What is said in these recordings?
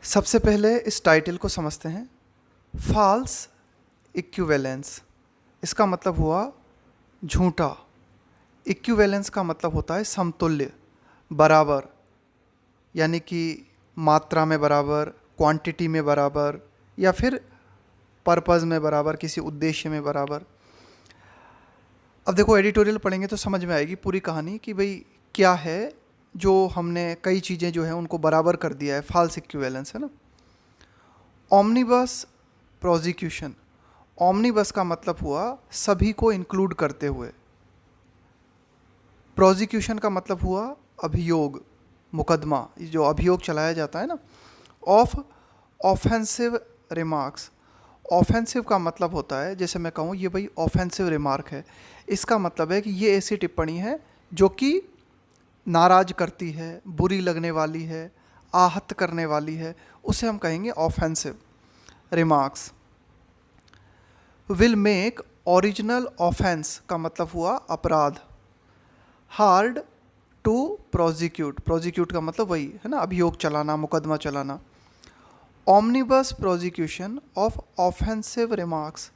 सबसे पहले इस टाइटल को समझते हैं। फॉल्स इक्विवेलेंस, इसका मतलब हुआ झूठा। इक्विवेलेंस का मतलब होता है समतुल्य, बराबर, यानी कि मात्रा में बराबर, क्वांटिटी में बराबर, या फिर पर्पज़ में बराबर, किसी उद्देश्य में बराबर। अब देखो, एडिटोरियल पढ़ेंगे तो समझ में आएगी पूरी कहानी कि भाई क्या है जो हमने कई चीज़ें जो है उनको बराबर कर दिया है। फॉल्स इक्विवेलेंस है ना। ऑमनीबस प्रोसिक्यूशन, ऑमनीबस का मतलब हुआ सभी को इंक्लूड करते हुए। प्रोसिक्यूशन का मतलब हुआ अभियोग, मुकदमा, जो अभियोग चलाया जाता है ना। ऑफ ऑफेंसिव रिमार्क्स, ऑफेंसिव का मतलब होता है, जैसे मैं कहूँ ये भाई ऑफेंसिव रिमार्क है, इसका मतलब है कि ये ऐसी टिप्पणी है जो कि नाराज करती है, बुरी लगने वाली है, आहत करने वाली है, उसे हम कहेंगे offensive remarks. Will make original offence का मतलब हुआ अपराध। हार्ड टू प्रोसिक्यूट, प्रोसिक्यूट का मतलब वही है ना, अभियोग चलाना, मुकदमा चलाना। ऑमनीबस प्रोसिक्यूशन ऑफ ऑफेंसिव रिमार्क्स।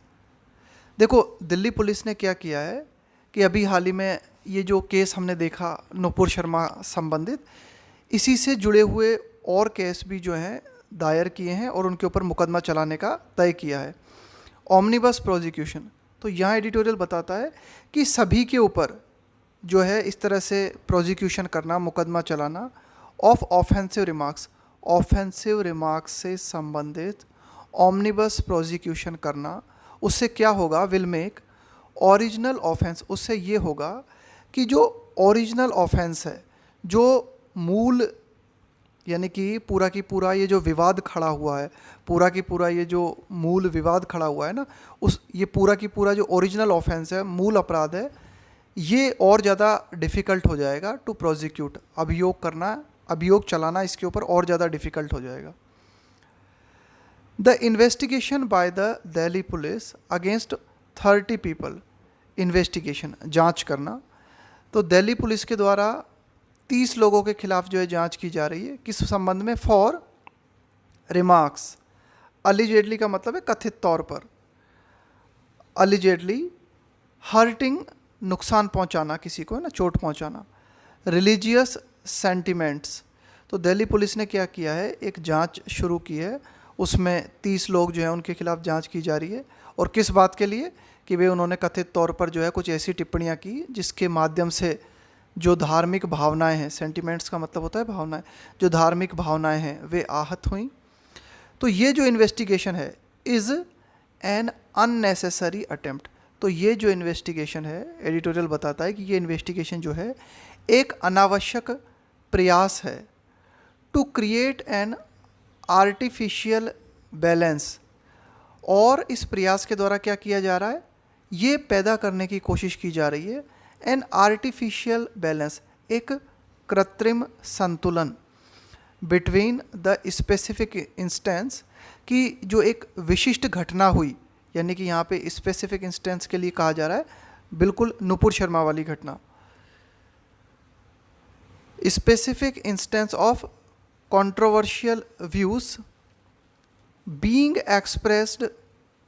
देखो, दिल्ली पुलिस ने क्या किया है कि अभी हाल ही में ये जो केस हमने देखा नुपुर शर्मा संबंधित, इसी से जुड़े हुए और केस भी जो हैं दायर किए हैं और उनके ऊपर मुकदमा चलाने का तय किया है। ऑमनीबस प्रोसिक्यूशन, तो यहाँ एडिटोरियल बताता है कि सभी के ऊपर जो है इस तरह से प्रोसिक्यूशन करना, मुकदमा चलाना of offensive remarks, offensive remarks से संबंधित ऑमनीबस प्रोसिक्यूशन करना, उससे क्या होगा, विल मेक ओरिजिनल ऑफेंस, उससे ये होगा कि जो ओरिजिनल ऑफेंस है, जो मूल, यानी कि पूरा की पूरा ये जो विवाद खड़ा हुआ है, पूरा की पूरा ये जो मूल विवाद खड़ा हुआ है ना, उस ये पूरा की पूरा जो ओरिजिनल ऑफेंस है, मूल अपराध है, ये और ज़्यादा डिफ़िकल्ट हो जाएगा टू प्रोसिक्यूट, अभियोग करना, अभियोग चलाना इसके ऊपर और ज़्यादा डिफ़िकल्ट हो जाएगा। The investigation by the Delhi police against 30 people, investigation, जांच करना, तो दिल्ली पुलिस के द्वारा 30 लोगों के खिलाफ जो है जांच की जा रही है, किस संबंध में, फॉर रिमार्क्स, अलिजेडली का मतलब है कथित तौर पर, अलिजेडली हर्टिंग, नुकसान पहुंचाना, किसी को है ना, चोट पहुंचाना, रिलीजियस सेंटिमेंट्स। तो दिल्ली पुलिस ने क्या किया है, एक जांच शुरू की है, उसमें 30 लोग जो हैं उनके खिलाफ जांच की जा रही है, और किस बात के लिए कि वे उन्होंने कथित तौर पर जो है कुछ ऐसी टिप्पणियां की जिसके माध्यम से जो धार्मिक भावनाएं हैं, सेंटिमेंट्स का मतलब होता है भावनाएं, जो धार्मिक भावनाएं हैं वे आहत हुई। तो ये जो इन्वेस्टिगेशन है इज़ एन अननेसेसरी अटेम्प्ट, तो ये जो इन्वेस्टिगेशन है, एडिटोरियल बताता है कि ये इन्वेस्टिगेशन जो है एक अनावश्यक प्रयास है, to create an artificial balance, और इस प्रयास के द्वारा क्या किया जा रहा है, ये पैदा करने की कोशिश की जा रही है, एन आर्टिफिशियल बैलेंस, एक कृत्रिम संतुलन, बिटवीन द स्पेसिफिक इंस्टेंस, कि जो एक विशिष्ट घटना हुई, यानी कि यहाँ पे स्पेसिफिक इंस्टेंस के लिए कहा जा रहा है बिल्कुल नुपुर शर्मा वाली घटना, specific instance of controversial views being expressed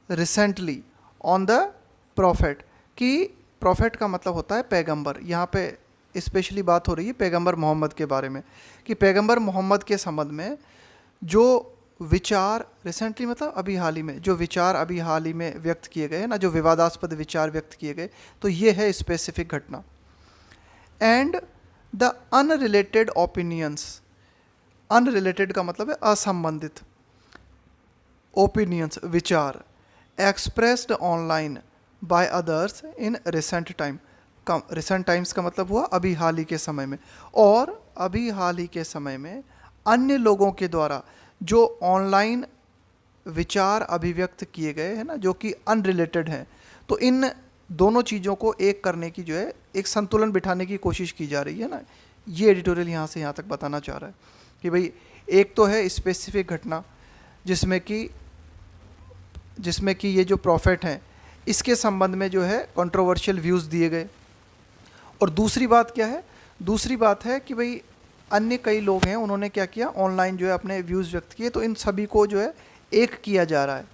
recently on the profit, कि प्रॉफिट का मतलब होता है पैगंबर, यहाँ पे स्पेशली बात हो रही है पैगंबर मोहम्मद के बारे में, कि पैगंबर मोहम्मद के संबंध में जो विचार रिसेंटली, मतलब अभी हाल ही में, जो विचार अभी हाल ही में व्यक्त किए गए ना, जो विवादास्पद विचार व्यक्त किए गए, तो ये है स्पेसिफिक घटना। And the unrelated opinions, unrelated का मतलब है असंबंधित, ओपिनियंस, विचार, expressed online by others in recent time, recent times का मतलब हुआ अभी हाल ही के समय में, और अभी हाल ही के समय में अन्य लोगों के द्वारा जो ऑनलाइन विचार अभिव्यक्त किए गए हैं ना, जो कि अनरिलेटेड हैं, तो इन दोनों चीज़ों को एक करने की जो है एक संतुलन बिठाने की कोशिश की जा रही है ना। ये एडिटोरियल यहाँ से यहाँ तक बताना चाह रहा है कि भाई एक तो है स्पेसिफिक घटना जिसमें कि ये जो प्रॉफिट हैं इसके संबंध में जो है कंट्रोवर्शियल व्यूज़ दिए गए, और दूसरी बात क्या है, दूसरी बात है कि भाई अन्य कई लोग हैं, उन्होंने क्या किया, ऑनलाइन जो है अपने व्यूज़ व्यक्त किए, तो इन सभी को जो है एक किया जा रहा है।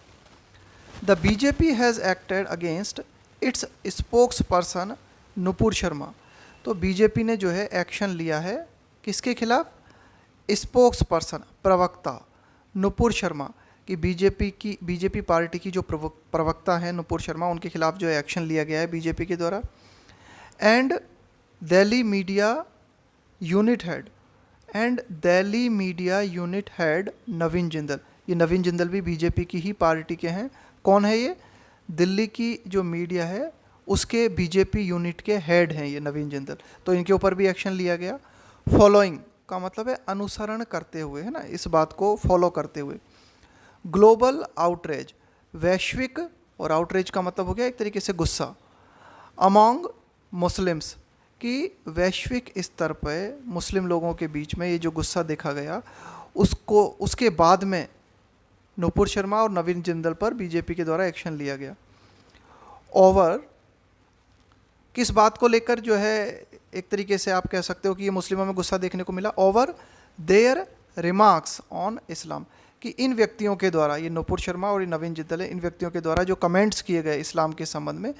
The BJP has acted against it's spokes person Nupur Sharma. तो बीजेपी ने जो है एक्शन लिया है किसके खिलाफ, स्पोक्स पर्सन प्रवक्ता नुपुर शर्मा कि बीजेपी पार्टी की जो प्रवक्ता हैं नुपुर शर्मा, उनके खिलाफ जो है एक्शन लिया गया है बीजेपी के द्वारा। And Delhi media unit head Naveen Jindal, ये नवीन जिंदल भी बीजेपी की ही पार्टी के हैं। कौन है ये, दिल्ली की जो मीडिया है उसके बीजेपी यूनिट के हेड हैं ये नवीन जिंदल, तो इनके ऊपर भी एक्शन लिया गया। फॉलोइंग का मतलब है अनुसरण करते हुए, है ना, इस बात को फॉलो करते हुए। ग्लोबल आउटरेज, वैश्विक, और आउटरेज का मतलब हो गया एक तरीके से गुस्सा, अमॉन्ग मुस्लिम्स, कि वैश्विक स्तर पर मुस्लिम लोगों के बीच में ये जो गुस्सा देखा गया, उसके बाद में नुपुर शर्मा और नवीन जिंदल पर बीजेपी के द्वारा एक्शन लिया गया। ओवर, किस बात को लेकर जो है एक तरीके से आप कह सकते हो कि ये मुस्लिमों में गुस्सा देखने को मिला, ओवर देयर रिमार्क्स ऑन इस्लाम, कि इन व्यक्तियों के द्वारा, ये नुपुर शर्मा और ये नवीन जिंदल है, इन व्यक्तियों के द्वारा जो कमेंट्स किए गए इस्लाम के संबंध में,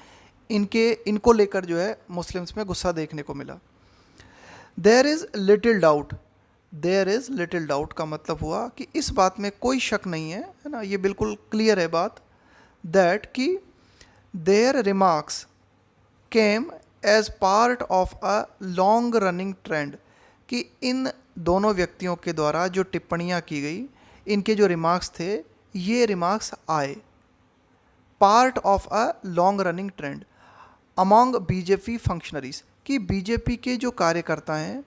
इनको लेकर जो है मुस्लिम्स में गुस्सा देखने को मिला। देयर इज़ लिटिल डाउट का मतलब हुआ कि इस बात में कोई शक नहीं है, है ना, ये बिल्कुल क्लियर है बात, दैट कि their remarks came as part of a long running trend, कि इन दोनों व्यक्तियों के द्वारा जो टिप्पणियाँ की गई, इनके जो रिमार्क्स थे, ये रिमार्क्स आए part of a long running trend among BJP functionaries, कि बीजेपी के जो कार्यकर्ता हैं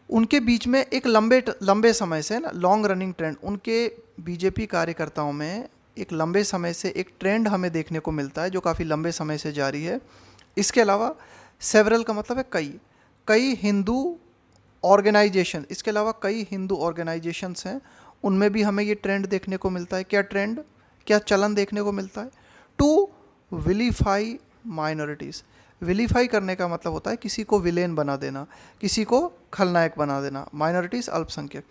उनके बीच में एक लंबे समय से ना, लॉन्ग रनिंग ट्रेंड, उनके बीजेपी कार्यकर्ताओं में एक लंबे समय से एक ट्रेंड हमें देखने को मिलता है जो काफ़ी लंबे समय से जारी है। इसके अलावा सेवरल का मतलब है कई हिंदू ऑर्गेनाइजेशन, इसके अलावा कई हिंदू ऑर्गेनाइजेशंस हैं, उनमें भी हमें ये ट्रेंड देखने को मिलता है। क्या चलन देखने को मिलता है, टू विलीफाई माइनॉरिटीज़। विलीफाई करने का मतलब होता है किसी को विलेन बना देना, किसी को खलनायक बना देना। माइनॉरिटीज़ अल्पसंख्यक,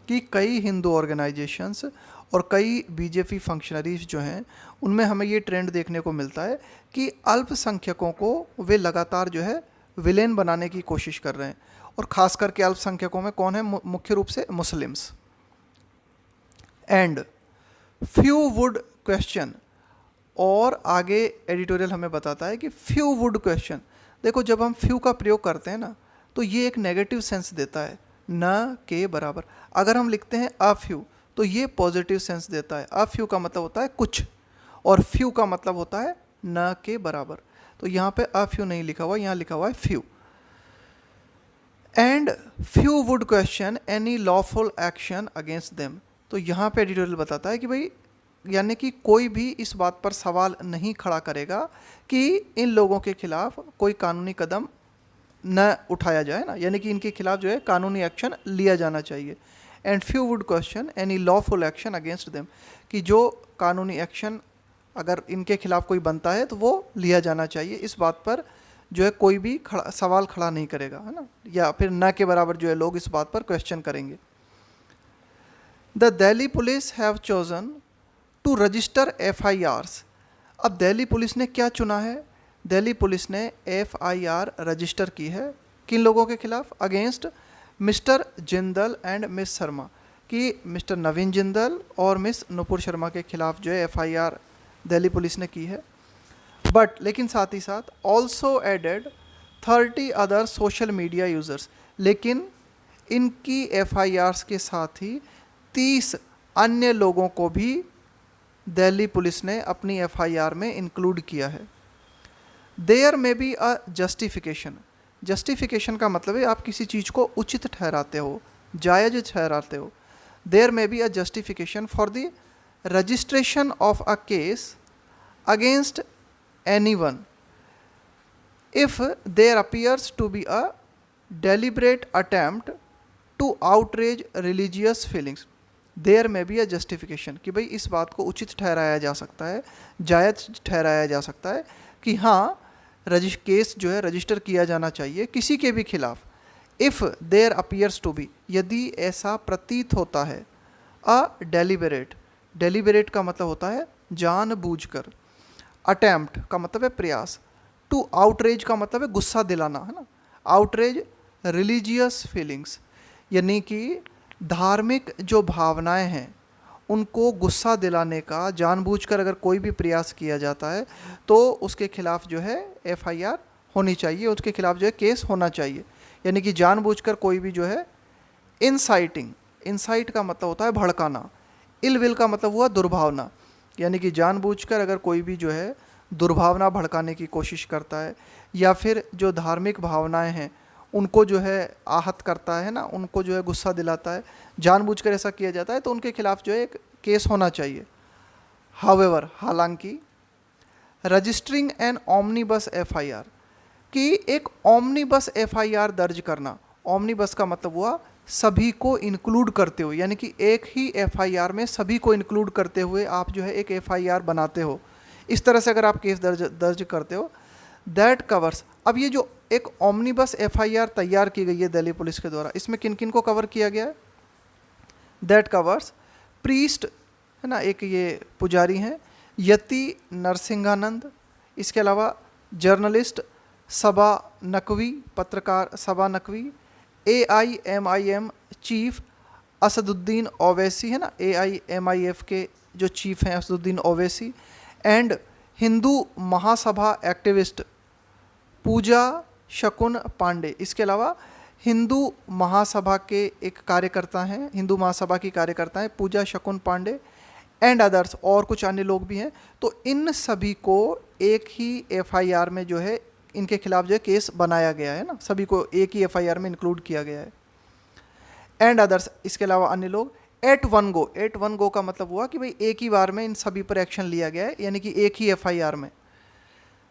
कि कई हिंदू ऑर्गेनाइजेशंस और कई बीजेपी फंक्शनरीज जो हैं, उनमें हमें ये ट्रेंड देखने को मिलता है कि अल्पसंख्यकों को वे लगातार जो है विलेन बनाने की कोशिश कर रहे हैं, और ख़ास करके अल्पसंख्यकों में कौन है, मुख्य रूप से Muslims. And few would question, और आगे एडिटोरियल हमें बताता है कि फ्यू वुड क्वेश्चन, देखो जब हम फ्यू का प्रयोग करते हैं ना, तो ये एक नेगेटिव सेंस देता है, न के बराबर। अगर हम लिखते हैं अ फ्यू, तो ये पॉजिटिव सेंस देता है। अ फ्यू का मतलब होता है कुछ, और फ्यू का मतलब होता है न के बराबर। तो यहाँ पे अ फ्यू नहीं लिखा हुआ, यहाँ लिखा हुआ है few. And few would question any lawful action against them, तो यहाँ पे एडिटोरियल बताता है कि भाई, यानी कि कोई भी इस बात पर सवाल नहीं खड़ा करेगा कि इन लोगों के खिलाफ कोई कानूनी कदम न उठाया जाए ना, यानी कि इनके खिलाफ जो है कानूनी एक्शन लिया जाना चाहिए। And few would question any lawful action against them, कि जो कानूनी एक्शन अगर इनके खिलाफ कोई बनता है तो वो लिया जाना चाहिए, इस बात पर जो है कोई भी सवाल खड़ा नहीं करेगा, है ना, या फिर न के बराबर जो है लोग इस बात पर क्वेश्चन करेंगे। The Delhi police have chosen to register FIRs। अब दिल्ली पुलिस ने क्या चुना है, दिल्ली पुलिस ने FIR रजिस्टर की है किन लोगों के खिलाफ, against mister Jindal and miss Sharma, कि मिस्टर नवीन जिंदल और मिस नुपुर शर्मा के खिलाफ जो है FIR दिल्ली पुलिस ने की है। बट लेकिन साथ ही साथ also added 30 other social media users, लेकिन इनकी FIRs के साथ ही 30 अन्य लोगों को भी दिल्ली पुलिस ने अपनी FIR में इंक्लूड किया है। देयर में बी अ जस्टिफिकेशन का मतलब है आप किसी चीज़ को उचित ठहराते हो, जायज़ ठहराते हो। देयर में be a justification for the registration of a case against anyone if there appears to be a deliberate attempt to outrage religious feelings, there may be a justification, कि भाई इस बात को उचित ठहराया जा सकता है, जायज़ ठहराया जा सकता है कि हाँ केस जो है रजिस्टर किया जाना चाहिए किसी के भी खिलाफ, if there appears to be, यदि ऐसा प्रतीत होता है, अ डेलिबरेट, डेलिबरेट का मतलब होता है जानबूझकर, अटेम्प्ट का मतलब है प्रयास, टू आउटरेज का मतलब है गुस्सा दिलाना, है ना, आउटरेज रिलीजियस फीलिंग्स, यानी कि धार्मिक जो भावनाएं हैं उनको गुस्सा दिलाने का जानबूझकर अगर कोई भी प्रयास किया जाता है तो उसके खिलाफ जो है एफआईआर होनी चाहिए, उसके खिलाफ जो है केस होना चाहिए। यानी कि जानबूझकर कोई भी जो है इंसाइटिंग, इंसाइट का मतलब होता है भड़काना, इल विल का मतलब हुआ दुर्भावना, यानी कि जानबूझकर अगर कोई भी जो है दुर्भावना भड़काने की कोशिश करता है या फिर जो धार्मिक भावनाएं हैं उनको जो है आहत करता है ना, उनको जो है गुस्सा दिलाता है, जानबूझकर ऐसा किया जाता है तो उनके खिलाफ जो है एक केस होना चाहिए। हाउएवर, हालांकि रजिस्टरिंग एन ऑमनीबस एफआईआर, कि एक ऑमनीबस एफआईआर दर्ज करना, ऑमनीबस का मतलब हुआ सभी को इंक्लूड करते हुए, यानी कि एक ही एफआईआर में सभी को इंक्लूड करते हुए आप जो है एक एफआईआर बनाते हो, इस तरह से अगर आप केस दर्ज करते हो, दैट कवर्स। अब ये जो एक ऑमनीबस एफआईआर तैयार की गई है दिल्ली पुलिस के द्वारा, इसमें किन किन को कवर किया गया है? दैट कवर्स प्रीस्ट, है ना, एक ये पुजारी हैं यति नरसिंहानंद, इसके अलावा जर्नलिस्ट सबा नकवी, पत्रकार सबा नकवी, AIMIM चीफ असदुद्दीन ओवैसी, है ना, AIMIF के जो चीफ हैं असदुद्दीन ओवैसी, एंड हिंदू महासभा एक्टिविस्ट पूजा शकुन पांडे, इसके अलावा हिंदू महासभा के एक कार्यकर्ता हैं, हिंदू महासभा की कार्यकर्ता हैं पूजा शकुन पांडे, एंड अदर्स, और कुछ अन्य लोग भी हैं। तो इन सभी को एक ही एफआईआर में जो है इनके खिलाफ जो है केस बनाया गया है ना, सभी को एक ही एफआईआर में इंक्लूड किया गया है। एंड अदर्स, इसके अलावा अन्य लोग, at one go, at one go का मतलब हुआ कि भाई एक ही बार में इन सभी पर एक्शन लिया गया है, यानी कि एक ही एफआईआर में।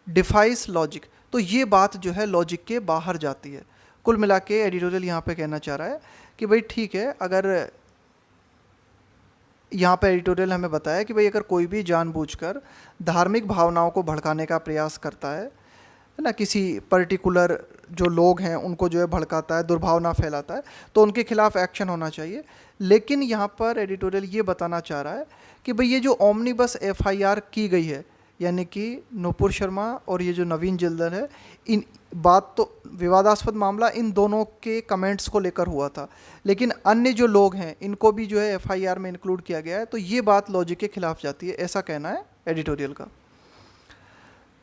डिफाइस लॉजिक, तो ये बात जो है लॉजिक के बाहर जाती है। कुल मिला के एडिटोरियल यहाँ पे कहना चाह रहा है कि भाई ठीक है, अगर यहाँ पे एडिटोरियल हमें बताया कि भाई अगर कोई भी जानबूझकर धार्मिक भावनाओं को भड़काने का प्रयास करता है ना, किसी पर्टिकुलर जो लोग हैं उनको जो है भड़काता है, दुर्भावना फैलाता है, तो उनके खिलाफ एक्शन होना चाहिए। लेकिन यहाँ पर एडिटोरियल ये बताना चाह रहा है कि भाई ये जो ओमनीबस एफआईआर की गई है, यानी कि नुपुर शर्मा और ये जो नवीन जिल्दल है, इन बात तो विवादास्पद मामला इन दोनों के कमेंट्स को लेकर हुआ था, लेकिन अन्य जो लोग हैं इनको भी जो है एफआईआर में इंक्लूड किया गया है, तो ये बात लॉजिक के खिलाफ जाती है, ऐसा कहना है एडिटोरियल का।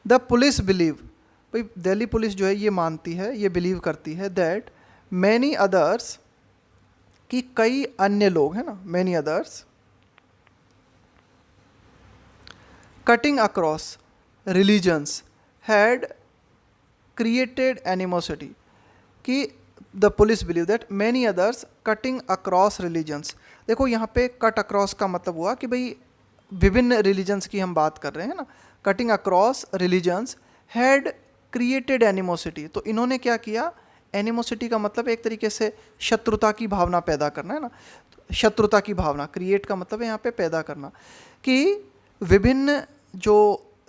द पुलिस बिलीव, भाई दिल्ली पुलिस जो है ये मानती है, ये बिलीव करती है दैट मैनी अदर्स, कि कई अन्य लोग हैं ना, many others cutting across religions had created animosity, कि the police believe that many others cutting across religions. देखो यहाँ पे कट अक्रॉस का मतलब हुआ कि भाई विभिन्न रिलीजन्स की हम बात कर रहे हैं ना, cutting across religions had created animosity, तो इन्होंने क्या किया, एनिमोसिटी का मतलब एक तरीके से शत्रुता की भावना पैदा करना, है ना, शत्रुता की भावना, क्रिएट का मतलब है यहाँ पे पैदा करना, कि विभिन्न जो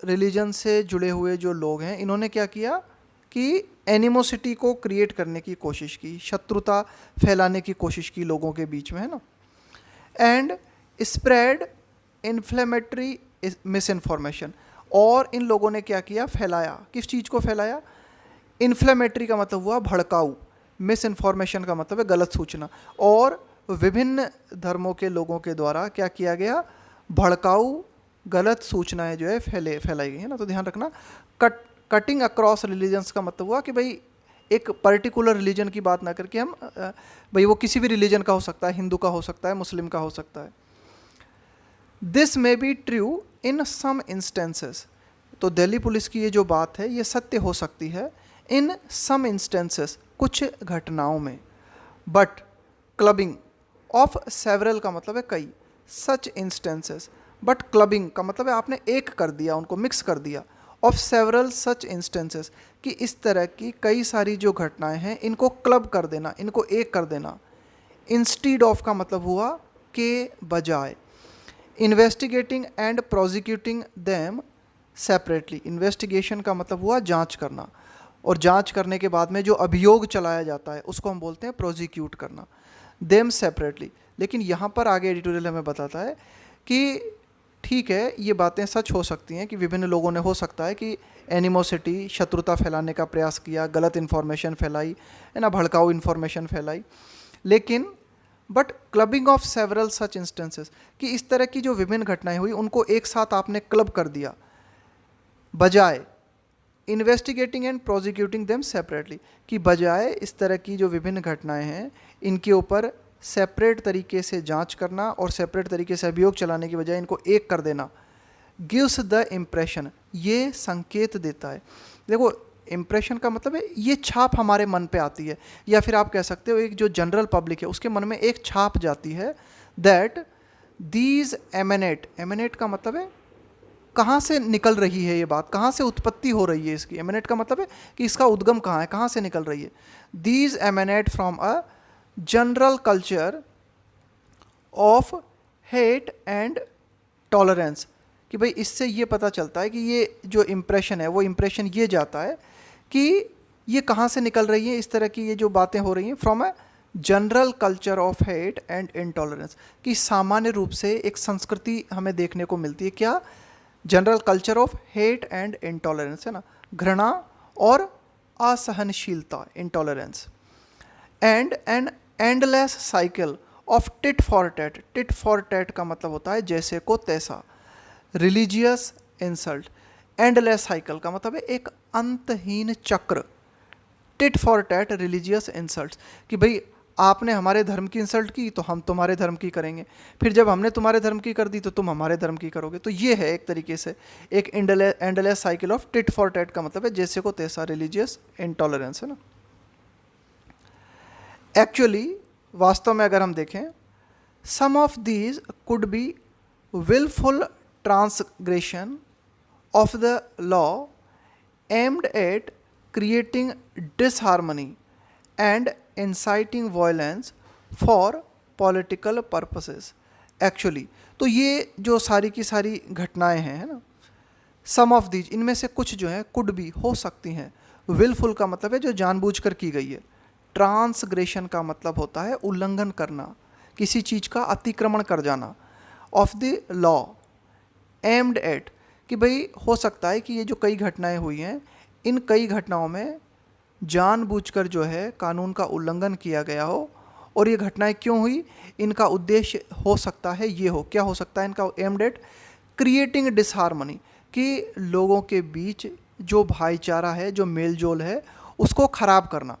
रिलीजन से जुड़े हुए जो लोग हैं इन्होंने क्या किया कि एनिमोसिटी को क्रिएट करने की कोशिश की, शत्रुता फैलाने की कोशिश की लोगों के बीच में, है ना, and spread inflammatory miss information, और इन लोगों ने क्या किया, फैलाया, किस चीज़ को फैलाया, इन्फ्लेमेटरी का मतलब हुआ भड़काऊ, मिस इन्फॉर्मेशन का मतलब है गलत सूचना, और विभिन्न धर्मों के लोगों के द्वारा क्या किया गया, भड़काऊ गलत सूचनाएं जो है फैलाई गई, है ना। तो ध्यान रखना, कटिंग अक्रॉस रिलीजन्स का मतलब हुआ कि भाई एक पर्टिकुलर रिलीजन की बात ना करके हम भाई वो किसी भी रिलीजन का हो सकता है, हिंदू का हो सकता है, मुस्लिम का हो सकता है। This may be true in some instances, तो दिल्ली पुलिस की ये जो बात है ये सत्य हो सकती है इन सम इंस्टेंसेस, कुछ घटनाओं में, बट क्लबिंग ऑफ सेवरल का मतलब है कई, सच इंस्टेंसेस, बट क्लबिंग का मतलब है आपने एक कर दिया, उनको मिक्स कर दिया, ऑफ सेवरल सच इंस्टेंसेस, कि इस तरह की कई सारी जो घटनाएं हैं इनको क्लब कर देना, इनको एक कर देना, इंस्टीड ऑफ का मतलब हुआ के बजाय, investigating and prosecuting them separately, investigation का मतलब हुआ जांच करना, और जांच करने के बाद में जो अभियोग चलाया जाता है उसको हम बोलते हैं प्रोसिक्यूट करना, देम सेपरेटली। लेकिन यहाँ पर आगे एडिटोरियल हमें बताता है कि ठीक है, ये बातें सच हो सकती हैं कि विभिन्न लोगों ने हो सकता है कि एनिमोसिटी, शत्रुता फैलाने का प्रयास किया, गलत इन्फॉर्मेशन फैलाई, है ना, भड़काऊ इन्फॉर्मेशन फैलाई, लेकिन but clubbing of several such instances, कि इस तरह की जो विभिन्न घटनाएं हुई उनको एक साथ आपने क्लब कर दिया, बजाय investigating and prosecuting them separately, कि बजाय इस तरह की जो विभिन्न घटनाएं हैं इनके ऊपर सेपरेट तरीके से जांच करना और सेपरेट तरीके से अभियोग चलाने की बजाय इनको एक कर देना, गिव्स द इम्प्रेशन, ये संकेत देता है। देखो, इम्प्रेशन का मतलब है ये छाप हमारे मन पे आती है, या फिर आप कह सकते हो एक जो जनरल पब्लिक है उसके मन में एक छाप जाती है, दैट दीज एमिनेट, एमिनेट का मतलब है कहाँ से निकल रही है ये बात, कहाँ से उत्पत्ति हो रही है इसकी, एमिनेट का मतलब है कि इसका उद्गम कहाँ है, कहाँ से निकल रही है। These eminent from a general culture of hate and tolerance, कि भाई इससे ये पता चलता है कि ये जो इम्प्रेशन है वो इम्प्रेशन ये जाता है कि ये कहाँ से निकल रही है, इस तरह की ये जो बातें हो रही हैं, from a general culture of hate and intolerance, कि सामान्य रूप से एक संस्कृति हमें देखने को मिलती है, क्या, general culture of hate and intolerance, है ना, घृणा और असहनशीलता, intolerance, and an endless cycle of tit for tat, tit for tat का मतलब होता है जैसे को तैसा, रिलीजियस इंसल्ट, एंडलेस साइकिल का मतलब है एक अंतहीन चक्र, tit for TET religious insult, कि भाई आपने हमारे धर्म की इंसल्ट की तो हम तुम्हारे धर्म की करेंगे, फिर जब हमने तुम्हारे धर्म की कर दी तो तुम हमारे धर्म की करोगे। तो ये है एक तरीके से एक endless cycle of tit for tat का मतलब है जैसे को तैसा, रिलीजियस इंटॉलरेंस, है ना। एक्चुअली वास्तव में अगर हम देखें, some of these could be willful transgression of the law aimed at creating disharmony and inciting violence for political purposes। Actually, तो ये जो सारी की सारी घटनाएं हैं, है ना, सम ऑफ दीज, इनमें से कुछ जो है कुड बी, हो सकती हैं, विलफुल का मतलब है जो जानबूझकर की गई है, ट्रांसग्रेशन का मतलब होता है उल्लंघन करना, किसी चीज़ का अतिक्रमण कर जाना, of the law aimed at, कि भाई हो सकता है कि ये जो कई घटनाएं हुई हैं इन कई घटनाओं में जानबूझकर जो है कानून का उल्लंघन किया गया हो, और ये घटनाएं क्यों हुई, इनका उद्देश्य हो सकता है ये हो, क्या हो सकता है इनका, एम्ड एट क्रिएटिंग डिसहार्मनी, कि लोगों के बीच जो भाईचारा है, जो मेल जोल है उसको ख़राब करना।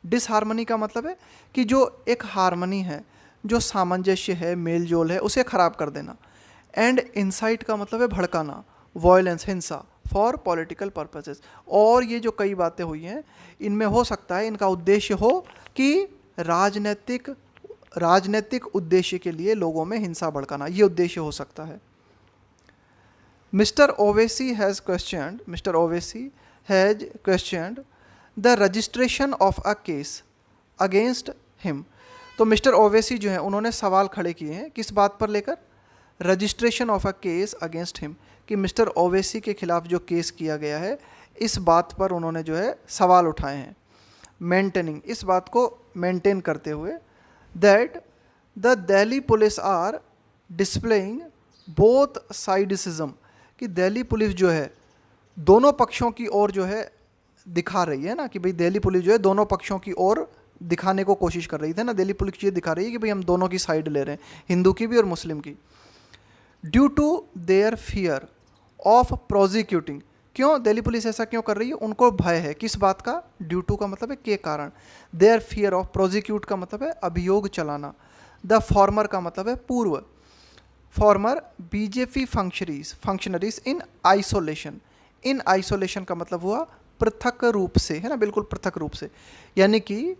डिसहार्मनी का मतलब है कि जो एक हारमनी है, जो सामंजस्य है, मेल जोल है, उसे ख़राब कर देना। एंड इंसाइट का मतलब है भड़काना, वॉयलेंस, हिंसा, फॉर पॉलिटिकल पर्पसेस, और ये जो कई बातें हुई हैं इनमें हो सकता है इनका उद्देश्य हो कि राजनीतिक उद्देश्य के लिए लोगों में हिंसा भड़काना, ये उद्देश्य हो सकता है। Mister Owaisi has questioned the registration of a case against him. तो मिस्टर ओवेसी जो है उन्होंने सवाल खड़े किए हैं किस बात पर लेकर, registration of a case against him, कि मिस्टर ओवेसी के खिलाफ जो केस किया गया है इस बात पर उन्होंने जो है सवाल उठाए हैं, मेंटेनिंग, इस बात को मेंटेन करते हुए, that the Delhi police are displaying both sidesism, कि दिल्ली पुलिस जो है दोनों पक्षों की ओर जो है दिखा रही है ना, कि भाई दिल्ली पुलिस जो है दोनों पक्षों की ओर दिखाने को कोशिश कर रही थी ना, दिल्ली पुलिस ये दिखा रही है कि भाई हम दोनों की साइड ले रहे हैं, हिंदू की भी और मुस्लिम की। Due to their fear of prosecuting, क्यों दिल्ली पुलिस ऐसा क्यों कर रही है, उनको भय है किस बात का, ड्यू टू का मतलब है के कारण, देयर फियर ऑफ, प्रोसिक्यूट का मतलब है अभियोग चलाना, द फॉर्मर का मतलब है पूर्व, farmer BJP functionaries in isolation, in isolation का मतलब हुआ पृथक रूप से, है ना, बिल्कुल पृथक रूप से, यानी कि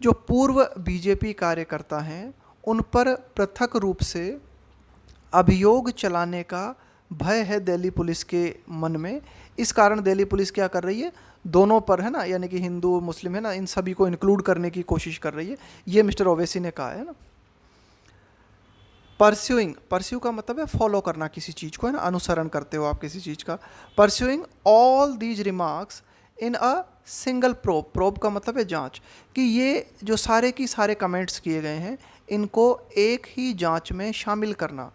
जो पूर्व बीजेपी कार्यकर्ता हैं उन पर पृथक रूप से अभियोग चलाने का भय है दिल्ली पुलिस के मन में, इस कारण दिल्ली पुलिस क्या कर रही है, दोनों पर, है ना, यानी कि हिंदू मुस्लिम, है ना, इन सभी को इंक्लूड करने की कोशिश कर रही है, ये मिस्टर ओवेसी ने कहा है ना। परस्यू का मतलब है फॉलो करना किसी चीज़ को, है ना, अनुसरण करते हो आप किसी चीज़ का। Pursuing all these remarks in a single probe, probe का मतलब है जांच, कि ये जो सारे की सारे कमेंट्स किए गए हैं इनको एक ही जांच में शामिल करना।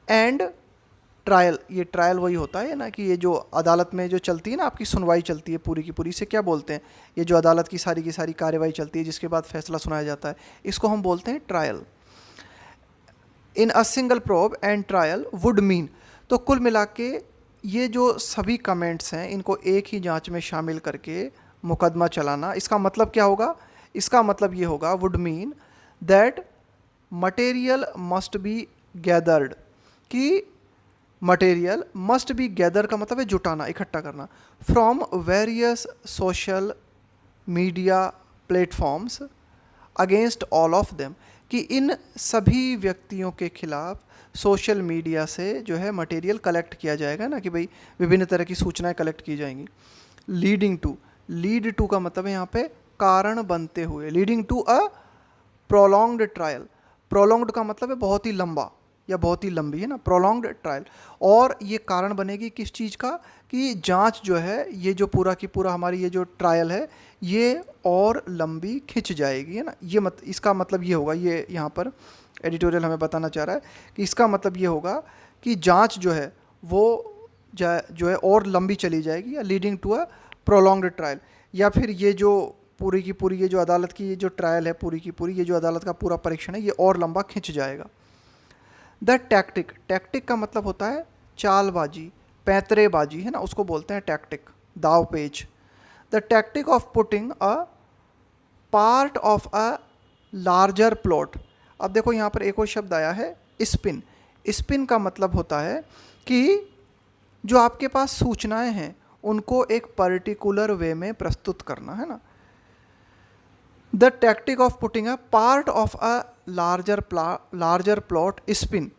एंड ट्रायल, ये ट्रायल वही होता है ना कि ये जो अदालत में जो चलती है ना, आपकी सुनवाई चलती है पूरी की पूरी, इसे क्या बोलते हैं, ये जो अदालत की सारी कार्यवाही चलती है जिसके बाद फैसला सुनाया जाता है, इसको हम बोलते हैं trial. In a single probe and trial would mean, तो कुल मिला के ये जो सभी कमेंट्स हैं इनको एक ही जांच में शामिल करके मुकदमा चलाना, इसका मतलब क्या होगा, इसका मतलब ये होगा, would mean that material must be gathered, कि मटेरियल मस्ट बी गैदर का मतलब है जुटाना, इकट्ठा करना, from various social media platforms against all of them, कि इन सभी व्यक्तियों के खिलाफ सोशल मीडिया से जो है मटेरियल कलेक्ट किया जाएगा ना, कि भाई विभिन्न तरह की सूचनाएं कलेक्ट की जाएंगी। लीडिंग टू, लीड टू का मतलब है यहाँ पे कारण बनते हुए, leading to a prolonged trial, prolonged का मतलब है बहुत ही लंबा या बहुत ही लंबी, है ना, प्रोलॉन्ग्ड ट्रायल। और ये कारण बनेगी किस चीज़ का, कि जांच जो है ये जो पूरा की पूरा हमारी ये जो ट्रायल है ये और लंबी खिंच जाएगी, है ना। ये इसका मतलब ये होगा, ये यहाँ पर एडिटोरियल हमें बताना चाह रहा है कि इसका मतलब ये होगा कि जांच जो है वो जो है और लंबी चली जाएगी, या leading to a prolonged trial, या फिर ये जो पूरी की पूरी ये जो अदालत की ये जो ट्रायल है पूरी की पूरी, ये जो अदालत का पूरा परीक्षण है ये और लंबा खिंच जाएगा। द टैक्टिक, टैक्टिक का मतलब होता है चालबाजी, पैंतरेबाजी, है ना, उसको बोलते हैं टैक्टिक, दाव पेच। The tactic of putting a part of a larger plot. अब देखो यहाँ पर एक और शब्द आया है स्पिन, स्पिन का मतलब होता है कि जो आपके पास सूचनाएं हैं उनको एक पर्टिकुलर वे में प्रस्तुत करना, है ना। The tactic of putting a part of a larger plot spin,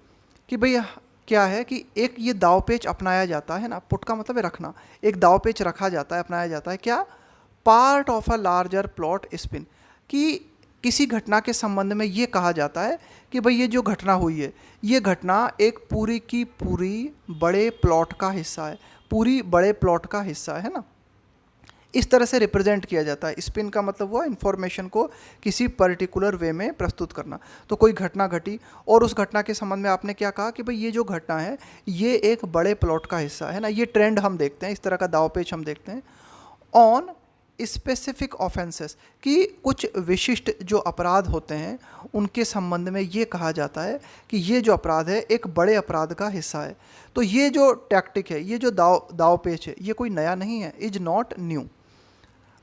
कि भाई क्या है कि एक ये दावपेच अपनाया जाता है ना, पुट का मतलब है रखना, एक दावपेच रखा जाता है, अपनाया जाता है, क्या, part of a larger plot spin, कि किसी घटना के संबंध में ये कहा जाता है कि भाई ये जो घटना हुई है ये घटना एक पूरी की पूरी बड़े प्लॉट का हिस्सा है, पूरी बड़े प्लॉट का हिस्सा है ना, इस तरह से रिप्रेजेंट किया जाता है। स्पिन का मतलब हुआ इन्फॉर्मेशन को किसी पर्टिकुलर वे में प्रस्तुत करना। तो कोई घटना घटी और उस घटना के संबंध में आपने क्या कहा कि भाई ये जो घटना है ये एक बड़े प्लॉट का हिस्सा है ना, ये ट्रेंड हम देखते हैं, इस तरह का दावपेच हम देखते हैं। ऑन स्पेसिफिक ऑफेंसेस, कि कुछ विशिष्ट जो अपराध होते हैं उनके संबंध में ये कहा जाता है कि ये जो अपराध है एक बड़े अपराध का हिस्सा है। तो ये जो टैक्टिक है, ये जो दावपेच है, ये कोई नया नहीं है, इज नॉट न्यू।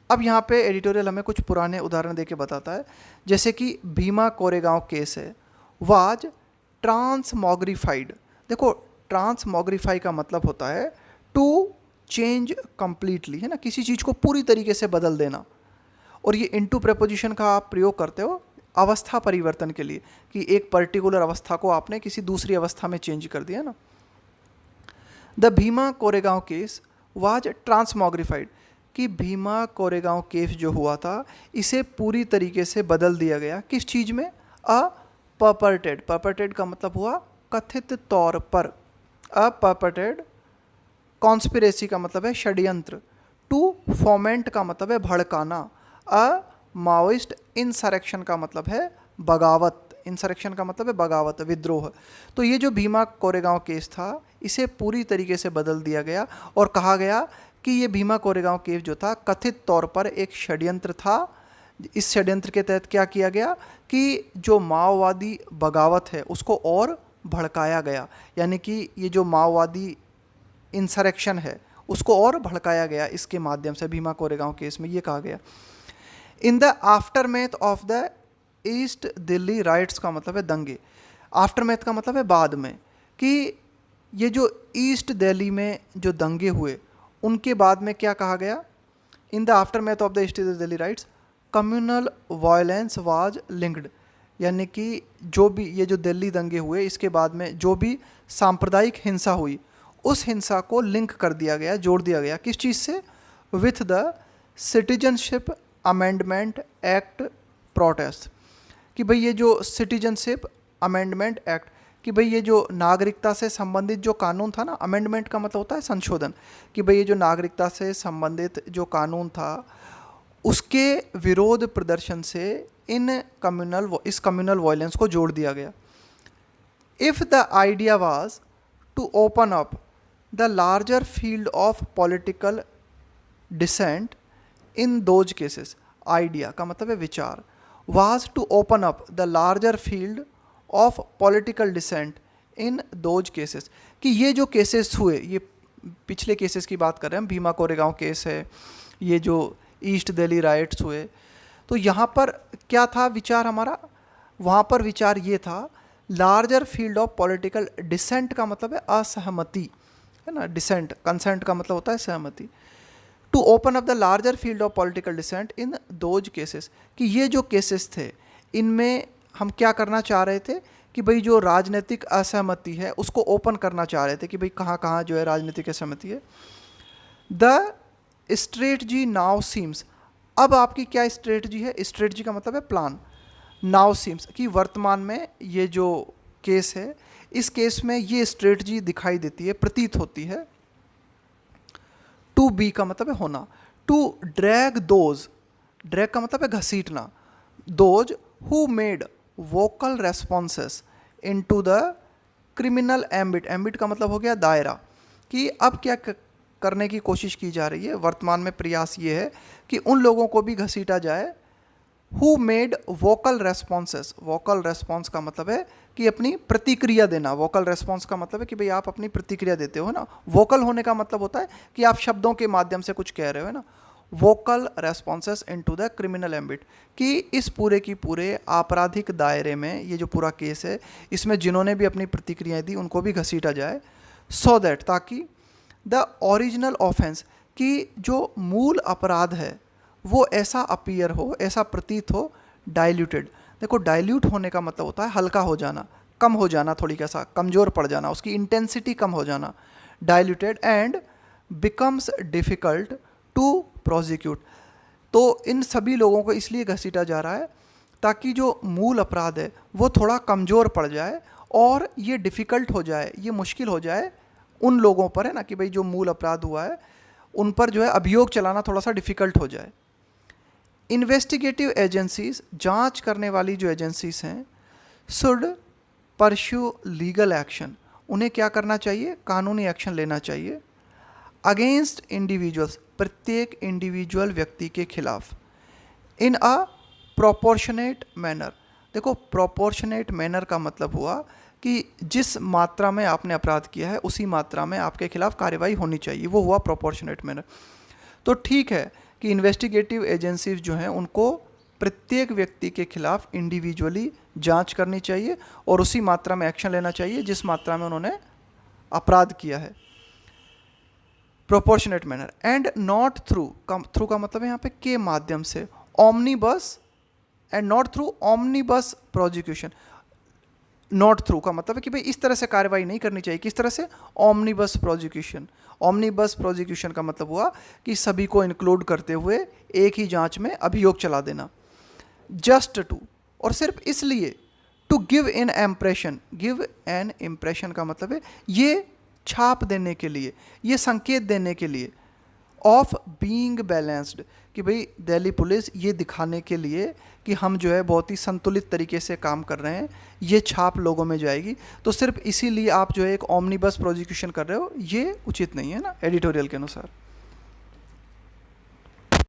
अब यहाँ पे एडिटोरियल हमें कुछ पुराने उदाहरण देके बताता है, जैसे कि भीमा कोरेगांव केस है, वाज ट्रांसमॉग्रिफाइड। देखो ट्रांसमॉग्रिफाई का मतलब होता है टू चेंज कंप्लीटली, है ना, किसी चीज़ को पूरी तरीके से बदल देना। और ये इनटू प्रेपोजिशन का आप प्रयोग करते हो अवस्था परिवर्तन के लिए, कि एक पर्टिकुलर अवस्था को आपने किसी दूसरी अवस्था में चेंज कर दिया ना। The Bhima Koregaon case was transmogrified, कि भीमा कोरेगांव केस जो हुआ था इसे पूरी तरीके से बदल दिया गया, किस चीज़ में, अ परपर्टेड, परपर्टेड का मतलब हुआ कथित तौर पर, अ परपर्टेड, कॉन्स्पिरेसी का मतलब है षड्यंत्र, टू फोमेंट का मतलब है भड़काना, अ माओइस्ट इंसरेक्शन का मतलब है बगावत, इंसरेक्शन का मतलब है बगावत, विद्रोह। तो ये जो भीमा कोरेगांव केस था इसे पूरी तरीके से बदल दिया गया और कहा गया कि ये भीमा कोरेगांव केस जो था कथित तौर पर एक षड्यंत्र था। इस षड्यंत्र के तहत क्या किया गया कि जो माओवादी बगावत है उसको और भड़काया गया, यानी कि ये जो माओवादी इंसरेक्शन है उसको और भड़काया गया इसके माध्यम से। भीमा कोरेगांव केस में ये कहा गया। In the aftermath of the east Delhi riots का मतलब है दंगे, आफ्टरमेथ का मतलब है बाद में, कि ये जो ईस्ट दिल्ली में जो दंगे हुए उनके बाद में क्या कहा गया, in the aftermath of the east Delhi riots communal violence was linked, यानी कि जो भी ये जो दिल्ली दंगे हुए इसके बाद में जो भी सांप्रदायिक हिंसा हुई उस हिंसा को लिंक कर दिया गया, जोड़ दिया गया, किस चीज़ से, with the citizenship amendment act protest, कि भाई ये जो सिटीजनशिप अमेंडमेंट एक्ट, कि भाई ये जो नागरिकता से संबंधित जो कानून था ना, अमेंडमेंट का मतलब होता है संशोधन, कि भाई ये जो नागरिकता से संबंधित जो कानून था उसके विरोध प्रदर्शन से इस कम्युनल वायलेंस को जोड़ दिया गया। If the idea was to open up the larger field of political dissent in those cases, idea का मतलब है विचार, was to open up the larger field of political dissent in those cases, कि ये जो केसेस हुए, ये पिछले केसेस की बात कर रहे हैं हम, भीमा कोरेगांव केस है, ये जो ईस्ट दिल्ली राइट्स हुए, तो यहाँ पर क्या था विचार हमारा, वहाँ पर विचार ये था larger field of political dissent का मतलब है असहमति, है ना, डिसेंट, कंसेंट का मतलब होता है सहमति, to open up the larger field of political dissent in those cases, कि ये जो केसेस थे इनमें हम क्या करना चाह रहे थे कि भाई जो राजनीतिक असहमति है उसको ओपन करना चाह रहे थे कि भाई कहाँ कहाँ जो है राजनीतिक असहमति है। द स्ट्रेटजी नाउ सीम्स, अब आपकी क्या स्ट्रेटजी है, स्ट्रेटजी का मतलब है प्लान, नाउ सीम्स कि वर्तमान में ये जो केस है इस केस में ये स्ट्रेटजी दिखाई देती है, प्रतीत होती है। टू बी का मतलब है होना, टू ड्रैग दोज, ड्रैग का मतलब है घसीटना, those who made vocal responses into the criminal ambit, ambit का मतलब हो गया दायरा, कि अब क्या करने की कोशिश की जा रही है, वर्तमान में प्रयास ये है कि उन लोगों को भी घसीटा जाए, who made vocal responses, vocal response का मतलब है कि अपनी प्रतिक्रिया देना, वोकल रेस्पॉन्स का मतलब है कि भाई आप अपनी प्रतिक्रिया देते हो ना, वोकल होने का मतलब होता है कि आप शब्दों के माध्यम से कुछ कह रहे हो, है ना, vocal responses into the criminal ambit, कि इस पूरे की पूरे आपराधिक दायरे में ये जो पूरा केस है इसमें जिन्होंने भी अपनी प्रतिक्रियाएं दी उनको भी घसीटा जाए, सो दैट, ताकि द ओरिजिनल ऑफेंस, कि जो मूल अपराध है वो ऐसा अपीयर हो, ऐसा प्रतीत हो, डाइल्यूटेड, देखो डाइल्यूट होने का मतलब होता है हल्का हो जाना, कम हो जाना, थोड़ी कैसा कमज़ोर पड़ जाना, उसकी इंटेंसिटी कम हो जाना, diluted, and becomes difficult to prosecute, तो इन सभी लोगों को इसलिए घसीटा जा रहा है ताकि जो मूल अपराध है वो थोड़ा कमज़ोर पड़ जाए और ये डिफ़िकल्ट हो जाए, ये मुश्किल हो जाए उन लोगों पर, है ना, कि भाई जो मूल अपराध हुआ है उन पर जो है अभियोग चलाना थोड़ा सा डिफ़िकल्ट हो जाए। इन्वेस्टिगेटिव एजेंसीज, जांच करने वाली जो एजेंसीज हैं, शुड परस्यू लीगल एक्शन, उन्हें क्या करना चाहिए, कानूनी एक्शन लेना चाहिए, अगेंस्ट इंडिविजुअल्स, प्रत्येक इंडिविजुअल व्यक्ति के खिलाफ, इन अ प्रोपोर्शनेट मैनर, देखो प्रोपोर्शनेट मैनर का मतलब हुआ कि जिस मात्रा में आपने अपराध किया है उसी मात्रा में आपके खिलाफ कार्रवाई होनी चाहिए, वो हुआ प्रोपोर्शनेट मैनर। तो ठीक है कि इन्वेस्टिगेटिव एजेंसीज जो हैं उनको प्रत्येक व्यक्ति के खिलाफ इंडिविजुअली जांच करनी चाहिए और उसी मात्रा में एक्शन लेना चाहिए जिस मात्रा में उन्होंने अपराध किया है, proportionate manner, and not through का मतलब है यहाँ पे के माध्यम से, omnibus, and not through omnibus prosecution, not through का मतलब है कि भाई इस तरह से कार्रवाई नहीं करनी चाहिए, किस तरह से, ऑमनीबस प्रोसिक्यूशन, ऑमनीबस प्रोसिक्यूशन का मतलब हुआ कि सभी को इंक्लूड करते हुए एक ही जांच में अभियोग चला देना, जस्ट टू, और सिर्फ इसलिए, to give an impression, give an impression का मतलब है ये छाप देने के लिए, ये संकेत देने के लिए, ऑफ बीइंग बैलेंस्ड, कि भाई दिल्ली पुलिस ये दिखाने के लिए कि हम जो है बहुत ही संतुलित तरीके से काम कर रहे हैं, ये छाप लोगों में जाएगी, तो सिर्फ इसीलिए आप जो है एक ऑमनीबस प्रोसिक्यूशन कर रहे हो, ये उचित नहीं है ना, एडिटोरियल के अनुसार।